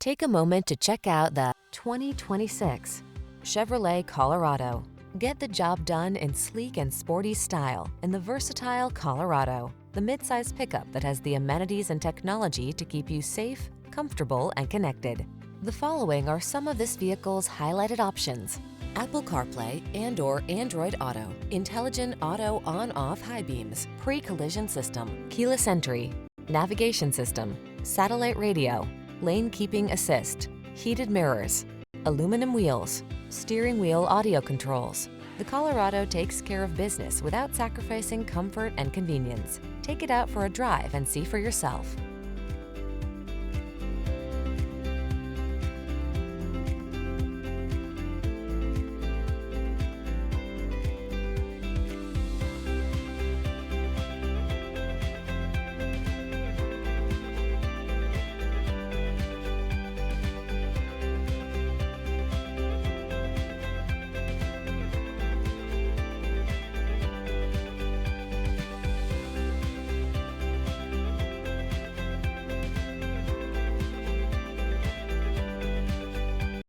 Take a moment to check out the 2026 Chevrolet Colorado. Get the job done in sleek and sporty style in the versatile Colorado, the midsize pickup that has the amenities and technology to keep you safe, comfortable, and connected. The following are some of this vehicle's highlighted options: Apple CarPlay and/or Android Auto, intelligent auto on-off high beams, pre-collision system, keyless entry, navigation system, satellite radio, lane keeping assist, heated mirrors, aluminum wheels, steering wheel audio controls. The Colorado takes care of business without sacrificing comfort and convenience. Take it out for a drive and see for yourself.